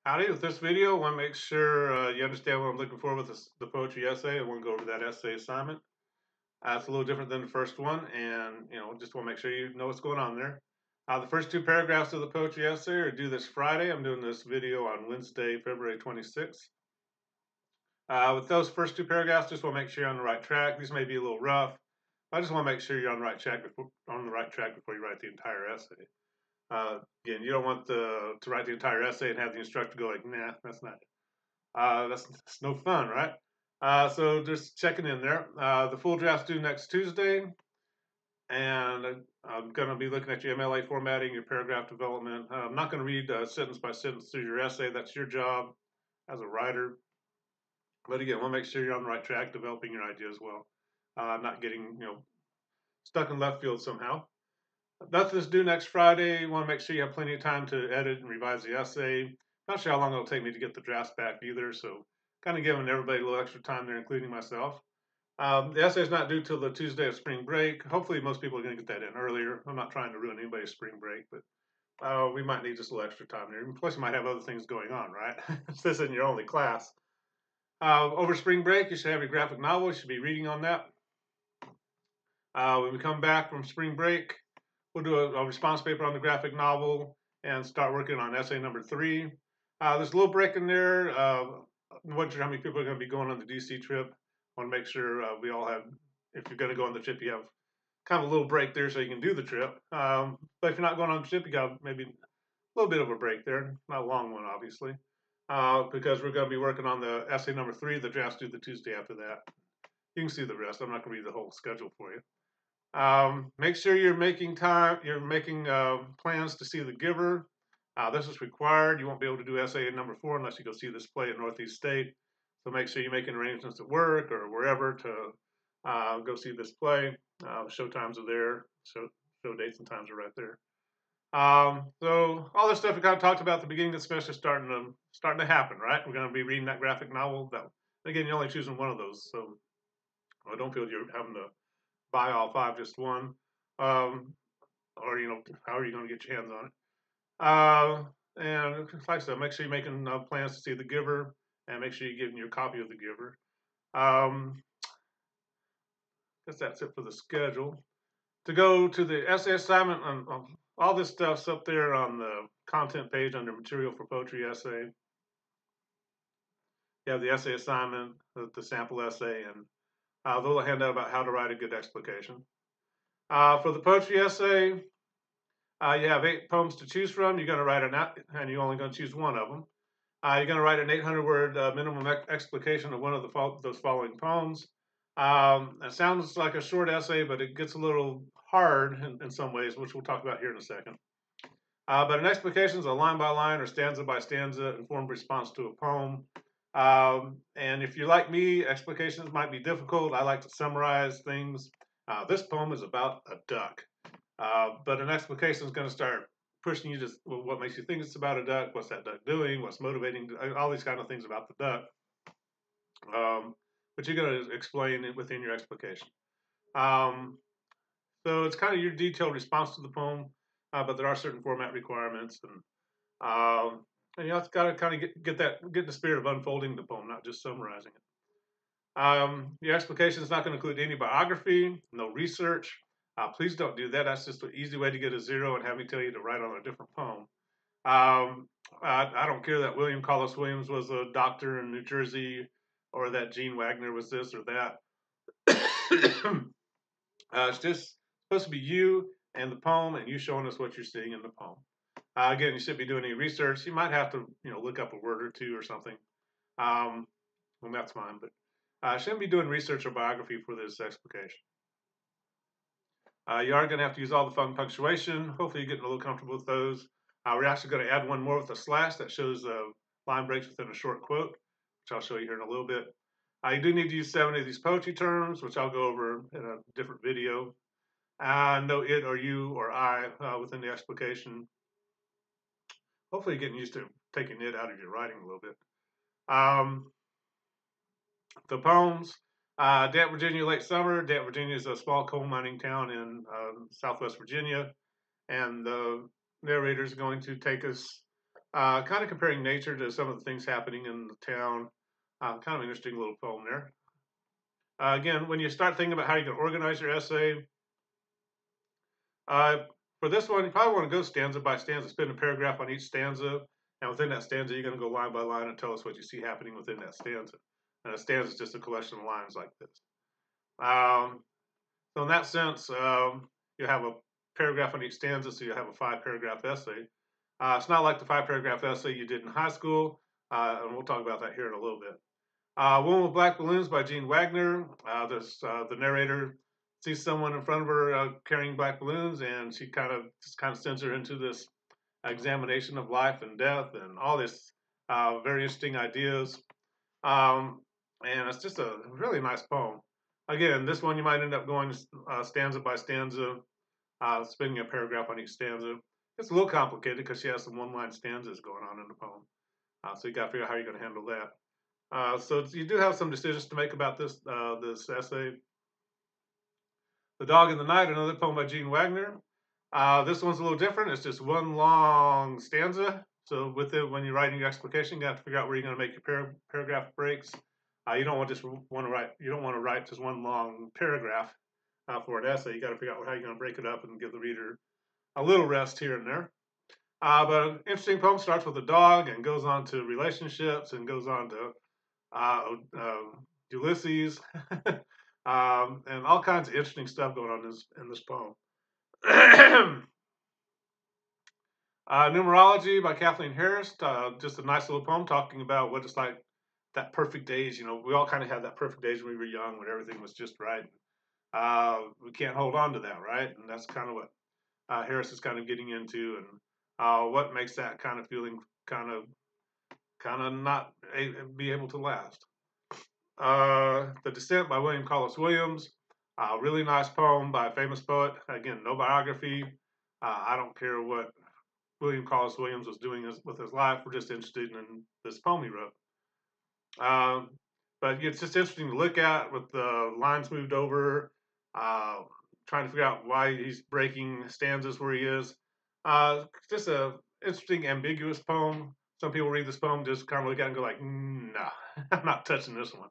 Howdy, with this video, I want to make sure you understand what I'm looking for with the poetry essay. I want to go over that essay assignment. It's a little different than the first one, and just want to make sure you know what's going on there. The first two paragraphs of the poetry essay are due this Friday. I'm doing this video on Wednesday, February 26th. With those first two paragraphs, just want to make sure you're on the right track. These may be a little rough. I just want to make sure you're on the right track before you write the entire essay. Again, you don't want to write the entire essay and have the instructor go like, nah, that's not it. That's no fun, right? So just checking in there. The full draft's due next Tuesday, and I'm going to be looking at your MLA formatting, your paragraph development. I'm not going to read sentence by sentence through your essay. That's your job as a writer. But again, we'll make sure you're on the right track, developing your idea as well. Not getting stuck in left field somehow. Nothing's due next Friday. You want to make sure you have plenty of time to edit and revise the essay. Not sure how long it'll take me to get the drafts back either, so kind of giving everybody a little extra time there, including myself. The essay is not due till the Tuesday of spring break. Hopefully most people are going to get that in earlier. I'm not trying to ruin anybody's spring break, but we might need just a little extra time there. Plus you might have other things going on, right? This isn't your only class. Over spring break, you should have your graphic novel. You should be reading on that. When we come back from spring break, we'll do a response paper on the graphic novel and start working on essay number 3. There's a little break in there. I'm not sure how many people are going to be going on the DC trip. I want to make sure we all have, if you're going to go on the trip, you have kind of a little break there so you can do the trip. But if you're not going on the trip, you got maybe a little bit of a break there. Not a long one, obviously, because we're going to be working on the essay number 3. The draft's due the Tuesday after that. You can see the rest. I'm not going to read the whole schedule for you. Make sure you're making plans to see The Giver. This is required. You won't be able to do essay number 4 unless you go see this play at Northeast State. So make sure you're making arrangements at work or wherever to go see this play. Show times are there. Show dates and times are right there. So all this stuff we kind of talked about at the beginning of the semester is starting to happen, right? We're going to be reading that graphic novel. Again, you're only choosing one of those, so I don't feel you're having to buy all 5, just one, or how are you going to get your hands on it? And like I said, make sure you're making plans to see The Giver, and make sure you're getting your copy of The Giver. I guess that's it for the schedule. To go to the essay assignment, all this stuff's up there on the content page under material for poetry essay. You have the essay assignment, the sample essay, and the little handout about how to write a good explication. For the poetry essay, you have 8 poems to choose from. You're going to write and you're only going to choose one of them. You're going to write an 800-word minimum explication of one of those following poems. It sounds like a short essay, but it gets a little hard in some ways, which we'll talk about here in a second. But an explication is a line by line or stanza by stanza informed response to a poem. And if you're like me, explications might be difficult. I like to summarize things. This poem is about a duck. But an explication is going to start pushing you to what makes you think it's about a duck, what's that duck doing, what's motivating, all these kind of things about the duck. But you're going to explain it within your explication. So it's kind of your detailed response to the poem, but there are certain format requirements, and it's got to kind of get the spirit of unfolding the poem, not just summarizing it. Your explication is not going to include any biography, no research. Please don't do that. That's just an easy way to get a 0 and have me tell you to write on a different poem. I don't care that William Carlos Williams was a doctor in New Jersey, or that Gene Wagner was this or that. It's just supposed to be you and the poem, and you showing us what you're seeing in the poem. Again, you shouldn't be doing any research. You might have to, look up a word or two or something. Well, that's fine, but shouldn't be doing research or biography for this explication. You are going to have to use all the fun punctuation. Hopefully you're getting a little comfortable with those. We're actually going to add one more with a slash that shows line breaks within a short quote, which I'll show you here in a little bit. You do need to use 7 of these poetry terms, which I'll go over in a different video. No it or you or I within the explication. Hopefully you're getting used to taking it out of your writing a little bit. The poems. Dant, Virginia, late summer. Dant, Virginia is a small coal mining town in Southwest Virginia. And the narrator is going to take us kind of comparing nature to some of the things happening in the town. Kind of an interesting little poem there. Again, when you start thinking about how you can organize your essay, uh, for this one, you probably want to go stanza by stanza, spend a paragraph on each stanza, and within that stanza, you're going to go line by line and tell us what you see happening within that stanza. And a stanza is just a collection of lines like this. So in that sense, you have a paragraph on each stanza, so you have a 5-paragraph essay. It's not like the 5-paragraph essay you did in high school, and we'll talk about that here in a little bit. Woman with Black Balloons by Gene Wagner. The narrator sees someone in front of her carrying black balloons, and she kind of sends her into this examination of life and death and all this very interesting ideas. Um, and it's just a really nice poem. Again, this one you might end up going stanza by stanza, spending a paragraph on each stanza. It's a little complicated because she has some one-line stanzas going on in the poem. So you got to figure out how you're going to handle that. So you do have some decisions to make about this essay. The Dog in the Night, another poem by Gene Wagner. This one's a little different. It's just one long stanza. So with it, when you're writing your explication, you have to figure out where you're going to make your paragraph breaks. You don't want to write. You don't want to write just one long paragraph for an essay. You got to figure out how you're going to break it up and give the reader a little rest here and there. But an interesting poem starts with a dog and goes on to relationships and goes on to Ulysses, and all kinds of interesting stuff going on in this poem. Numerology by Kathleen Harris, just a nice little poem talking about what it's like that perfect age. You know, we all kind of had that perfect age when we were young, when everything was just right. We can't hold on to that, right? And that's kind of what Harris is kind of getting into, and what makes that kind of feeling kind of not be able to last. The Descent by William Carlos Williams. Really nice poem by a famous poet. Again, no biography. I don't care what William Carlos Williams was doing with his life. We're just interested in this poem he wrote. But it's just interesting to look at with the lines moved over, trying to figure out why he's breaking stanzas where he is. Just a interesting, ambiguous poem. Some people read this poem, just kind of look at it and go like, nah, I'm not touching this one.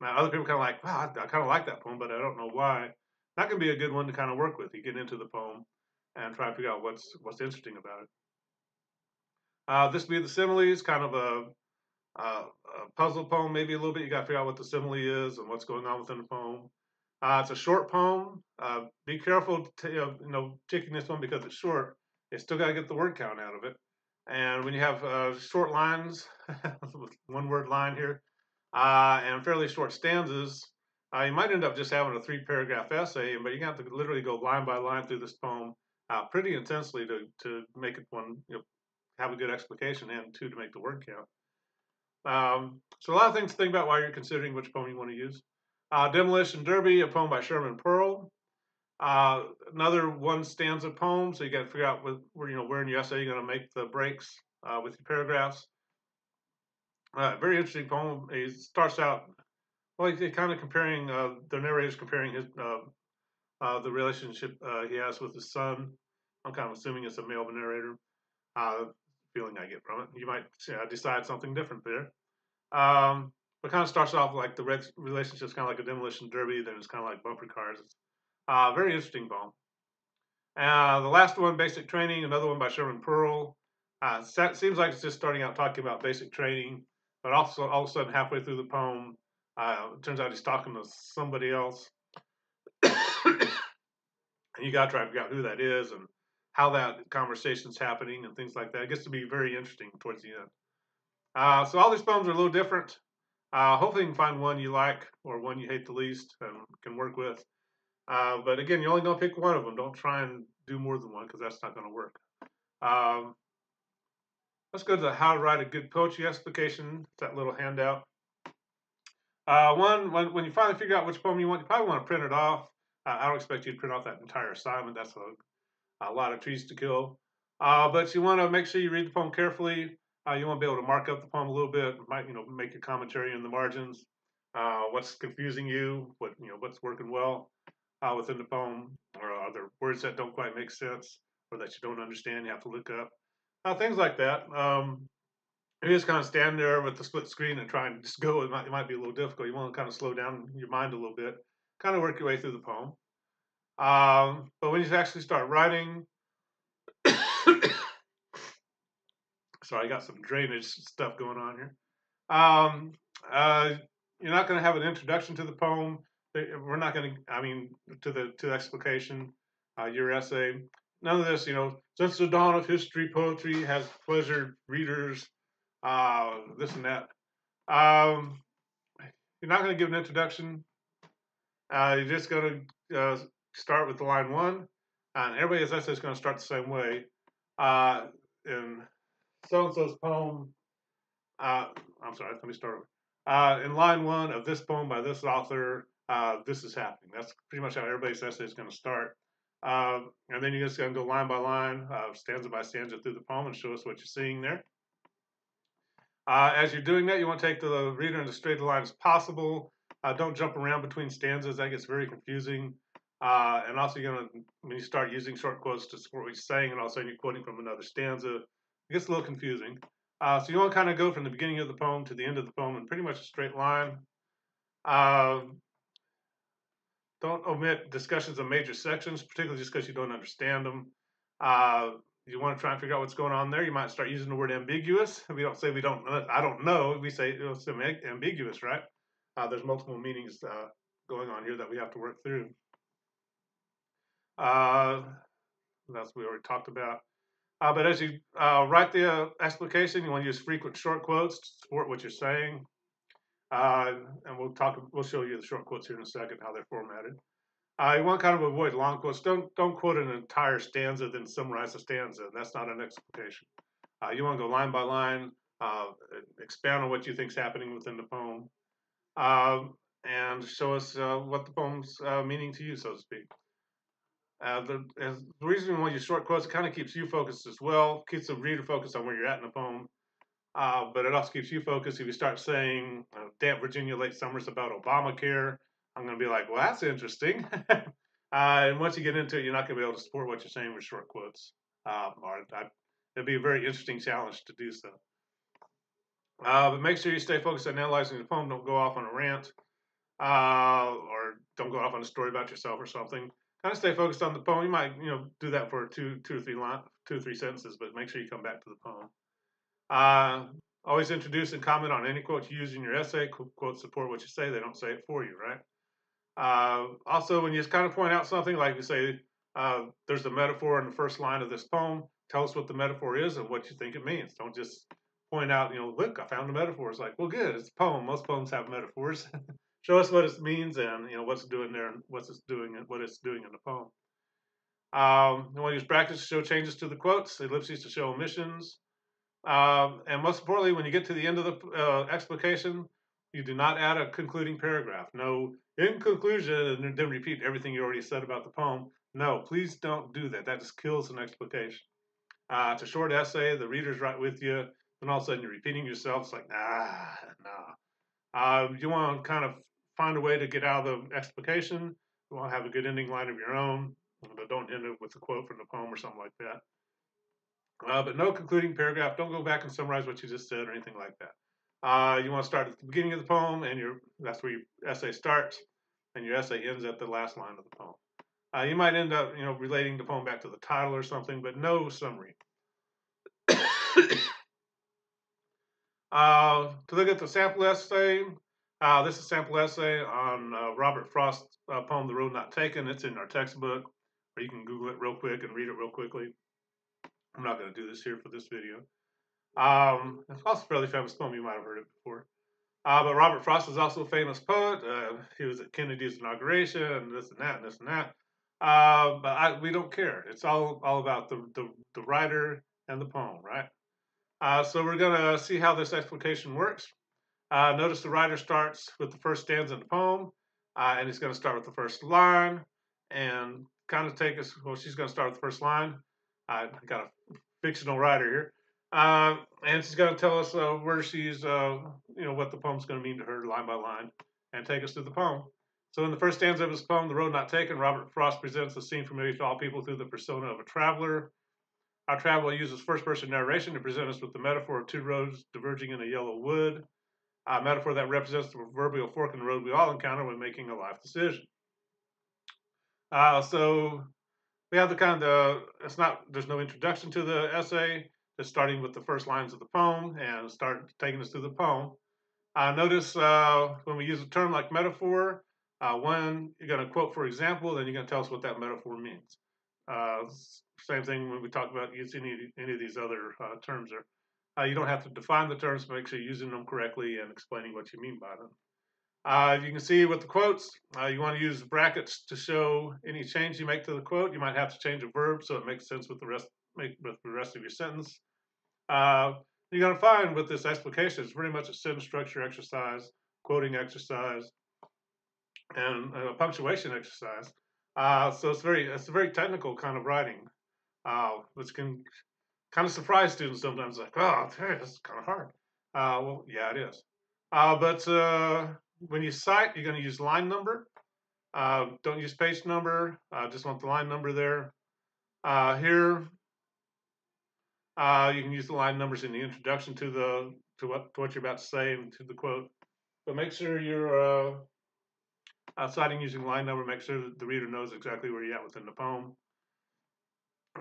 Now, other people kind of like, wow, I kind of like that poem, but I don't know why. That can be a good one to kind of work with. You get into the poem and try to figure out what's interesting about it. This Be the Similes, kind of a puzzle poem, maybe a little bit. You got to figure out what the simile is and what's going on within the poem. It's a short poem. Be careful, taking this one because it's short. You still got to get the word count out of it. And when you have short lines, one-word line here, and fairly short stanzas, you might end up just having a 3-paragraph essay, but you have to literally go line by line through this poem pretty intensely to make it, one, have a good explication, and 2, to make the word count. So a lot of things to think about while you're considering which poem you want to use. Demolition Derby, a poem by Sherman Pearl. Another one stanza poem, so you got to figure out where in your essay you're going to make the breaks with your paragraphs. Very interesting poem. He starts out, well, he's kind of comparing, the narrator's comparing his the relationship he has with his son. I'm kind of assuming it's a male narrator. Feeling I get from it. You might decide something different there. But kind of starts off like the relationship's kind of like a demolition derby, then it's kind of like bumper cars. It's very interesting poem. The last one, Basic Training, another one by Sherman Pearl. Seems like it's just starting out talking about basic training, but also all of a sudden halfway through the poem, it turns out he's talking to somebody else. And you got to try to figure out who that is and how that conversation's happening and things like that. It gets to be very interesting towards the end. So all these poems are a little different. Hopefully you can find one you like or one you hate the least and can work with. But again, you're only going to pick one of them. Don't try and do more than one because that's not going to work. Let's go to the How to Write a Good Poetry Explication. It's that little handout. When you finally figure out which poem you want, you probably want to print it off. I don't expect you to print off that entire assignment. That's a lot of trees to kill. But you want to make sure you read the poem carefully. You want to be able to mark up the poem a little bit. Might make a commentary in the margins. What's confusing you? What's working well within the poem, or are there words that don't quite make sense or that you don't understand? You have to look up. things like that. You just kind of stand there with the split screen and try and just go. It might be a little difficult. You want to kind of slow down your mind a little bit, kind of work your way through the poem. But when you actually start writing, sorry, I got some drainage stuff going on here. Um, uh, you're not going to have an introduction to the poem. We're not going to, I mean, to the explication, your essay. None of this, since the dawn of history, poetry has pleasured readers, this and that. Um, you're not going to give an introduction. You're just going to start with the line one, and everybody's essay is going to start the same way. In so and so's poem, I'm sorry, let me start over. In line one of this poem by this author, this is happening. That's pretty much how everybody's essay is going to start. And then you're just going to go line by line, stanza by stanza through the poem and show us what you're seeing there. As you're doing that, you want to take the reader in as straight a line as possible. Don't jump around between stanzas. That gets very confusing. And also, when you start using short quotes to support what you're saying, and all of a sudden you're quoting from another stanza, it gets a little confusing. So you want to kind of go from the beginning of the poem to the end of the poem in pretty much a straight line. Don't omit discussions of major sections, particularly just because you don't understand them. You want to try and figure out what's going on there. You might start using the word ambiguous. We don't say we don't. I don't know. We say it's ambiguous, right? There's multiple meanings going on here that we have to work through. That's what we already talked about. But as you write the explication, you want to use frequent short quotes to support what you're saying. And we'll show you the short quotes here in a second, how they're formatted. You want to kind of avoid long quotes. Don't quote an entire stanza, then summarize the stanza. That's not an explication. You want to go line by line, expand on what you think is happening within the poem, and show us what the poem's meaning to you, so to speak. The reason we want to use short quotes, it kind of keeps you focused as well, keeps the reader focused on where you're at in the poem, but it also keeps you focused. If you start saying, damp Virginia late summers about Obamacare, I'm going to be like, well, that's interesting. And once you get into it, you're not going to be able to support what you're saying with short quotes. It'd be a very interesting challenge to do so. But make sure you stay focused on analyzing the poem. Don't go off on a rant, or don't go off on a story about yourself or something. Kind of stay focused on the poem. You might, do that for two or three sentences, but make sure you come back to the poem. Always introduce and comment on any quote you use in your essay. Quotes support what you say. They don't say it for you, right? Also, when you just kind of point out something, like you say, there's a metaphor in the first line of this poem, tell us what the metaphor is and what you think it means. Don't just point out, look, I found a metaphor. It's like, well, good, it's a poem. Most poems have metaphors. Show us what it means and what's it doing there and what it's doing in the poem. You want to use brackets to show changes to the quotes, ellipses to show omissions. And most importantly, when you get to the end of the explication, you do not add a concluding paragraph. No, in conclusion, and then repeat everything you already said about the poem. No, please don't do that. That just kills an explication. It's a short essay. The reader's right with you. And all of a sudden you're repeating yourself. It's like, no. You want to kind of find a way to get out of the explication. You want to have a good ending line of your own, but don't end it with a quote from the poem or something like that. But no concluding paragraph. Don't go back and summarize what you just said or anything like that. You want to start at the beginning of the poem, and that's where your essay starts, and your essay ends at the last line of the poem. You might end up, relating the poem back to the title or something, but no summary. To look at the sample essay, this is a sample essay on Robert Frost's poem, The Road Not Taken. It's in our textbook, or you can Google it real quick and read it real quickly. I'm not going to do this here for this video. It's also a fairly famous poem. You might have heard it before. But Robert Frost is also a famous poet. He was at Kennedy's inauguration, and this and that, and this and that. But we don't care. It's all about the writer and the poem, right? So we're going to see how this explication works. Notice the writer starts with the first stanza in the poem, and he's going to start with the first line, and kind of take us. Well, she's going to start with the first line. I got a fictional writer here. And she's going to tell us where she's, what the poem's going to mean to her line by line, and take us through the poem. So in the first stanza of his poem, The Road Not Taken, Robert Frost presents a scene familiar to all people through the persona of a traveler. Our traveler uses first-person narration to present us with the metaphor of two roads diverging in a yellow wood, a metaphor that represents the proverbial fork in the road we all encounter when making a life decision. So we have the kind of, there's no introduction to the essay. It's starting with the first lines of the poem and start taking us through the poem. Notice when we use a term like metaphor, one, you're going to quote for example, then you're going to tell us what that metaphor means. Same thing when we talk about using any of these other terms there. You don't have to define the terms, but make sure you're using them correctly and explaining what you mean by them. You can see with the quotes, you want to use brackets to show any change you make to the quote. You might have to change a verb so it makes sense with the rest of your sentence. You're going to find with this explication, it's pretty much a sentence structure exercise, quoting exercise, and a punctuation exercise. So it's a very technical kind of writing, which can kind of surprise students sometimes. Like, oh, hey, this is kind of hard. Well, yeah, it is. But when you cite, you're going to use line number. Don't use page number. Just want the line number there. Here, you can use the line numbers in the introduction to what you're about to say and to the quote. But make sure you're citing using line number. Make sure that the reader knows exactly where you're at within the poem.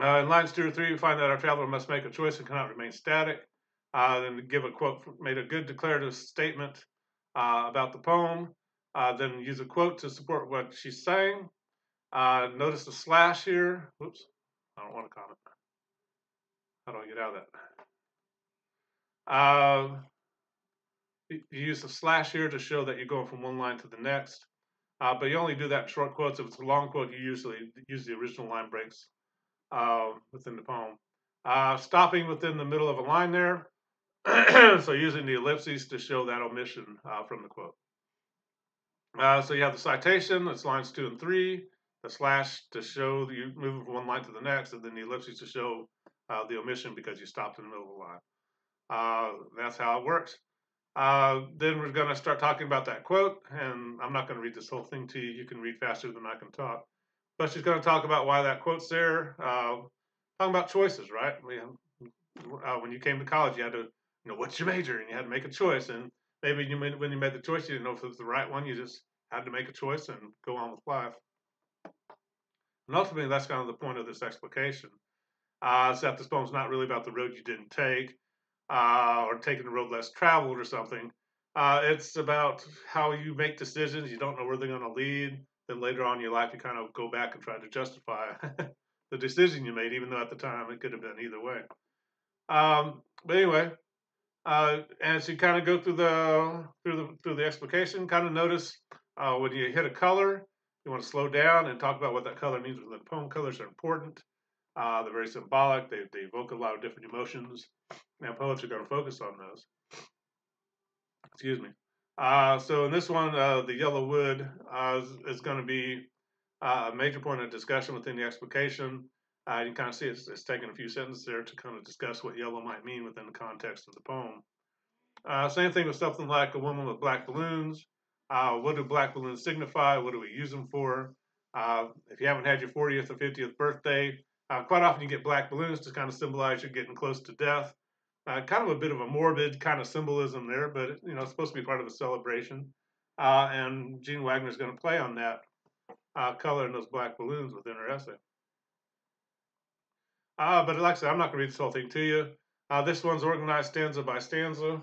In lines 2 or 3, we find that our traveler must make a choice and cannot remain static. Then to give a quote, made a good declarative statement about the poem. Then use a quote to support what she's saying. Notice the slash here. Whoops, I don't want to comment. How do I get out of that? You use the slash here to show that you're going from one line to the next. But you only do that in short quotes. If it's a long quote, you usually use the original line breaks within the poem. Stopping within the middle of a line there. So using the ellipses to show that omission from the quote. So you have the citation, that's lines 2 and 3, the slash to show that you move from one line to the next, and then the ellipses to show the omission because you stopped in the middle of the line. That's how it works. Then we're going to start talking about that quote, and I'm not going to read this whole thing to you. You can read faster than I can talk. But she's going to talk about why that quote's there. Talking about choices, right? When you came to college, you had to, what's your major? And you had to make a choice. And maybe when you made the choice, you didn't know if it was the right one. You just had to make a choice and go on with life. And ultimately, that's kind of the point of this explication. Is that this poem's not really about the road you didn't take, or taking the road less traveled or something. It's about how you make decisions. You don't know where they're going to lead. Then later on in your life, you kind of go back and try to justify the decision you made, even though at the time it could have been either way. But anyway, as you kind of go through the explication, kind of notice when you hit a color, you want to slow down and talk about what that color means within the poem. Colors are important. They're very symbolic. They evoke a lot of different emotions. And poets are going to focus on those. Excuse me. So in this one, the yellow wood is going to be a major point of discussion within the explication. You kind of see it's taking a few sentences there to kind of discuss what yellow might mean within the context of the poem. Same thing with something like a woman with black balloons. What do black balloons signify? What do we use them for? If you haven't had your 40th or 50th birthday, quite often you get black balloons to kind of symbolize you're getting close to death. Kind of a bit of a morbid kind of symbolism there, but it's supposed to be part of a celebration. And Jean Wagner is going to play on that color and those black balloons within her essay. But like I said, I'm not going to read this whole thing to you. This one's organized stanza by stanza,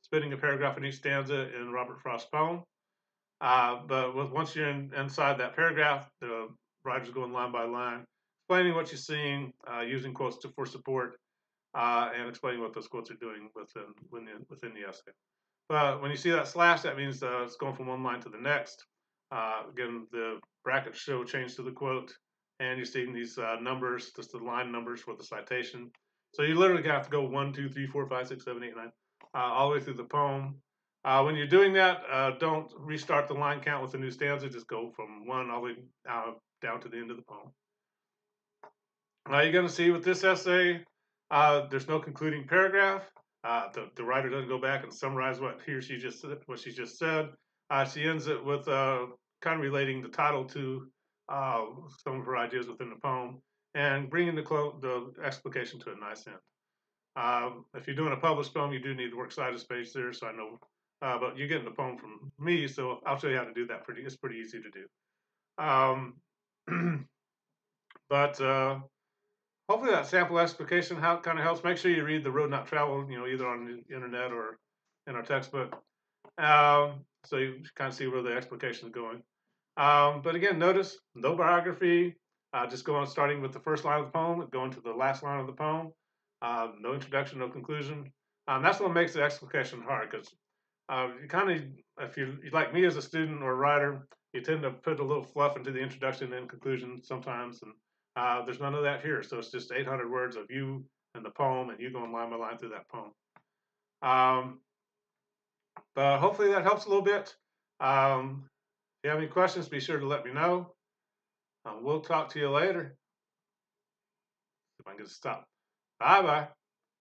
spinning a paragraph in each stanza in Robert Frost's poem. But once you're inside that paragraph, the writer's going line by line, explaining what you're seeing, using quotes for support, and explaining what those quotes are doing within the essay. But when you see that slash, that means it's going from one line to the next. Again, the brackets show change to the quote, and you're seeing these numbers, just the line numbers for the citation. So you literally have to go 1, 2, 3, 4, 5, 6, 7, 8, 9, all the way through the poem. When you're doing that, don't restart the line count with a new stanza. Just go from 1 all the way down to the end of the poem. You're going to see with this essay, there's no concluding paragraph. The writer doesn't go back and summarize what she just said. She ends it with kind of relating the title to some of her ideas within the poem, and bringing the explication to a nice end. If you're doing a published poem, you do need the works cited page there, so I know. But you're getting the poem from me, so I'll show you how to do that. It's pretty easy to do. But hopefully that sample explication kind of helps. Make sure you read the Road Not Traveled, either on the internet or in our textbook, so you kind of see where the explication is going. But again, notice no biography. Just going starting with the first line of the poem, going to the last line of the poem. No introduction, no conclusion. That's what makes the explication hard, because you kind of, if you're like me as a student or a writer, you tend to put a little fluff into the introduction and conclusion sometimes, and there's none of that here. So it's just 800 words of you and the poem, and you going line by line through that poem. But hopefully that helps a little bit. If you have any questions, be sure to let me know. We'll talk to you later. If I can get to stop. Bye-bye.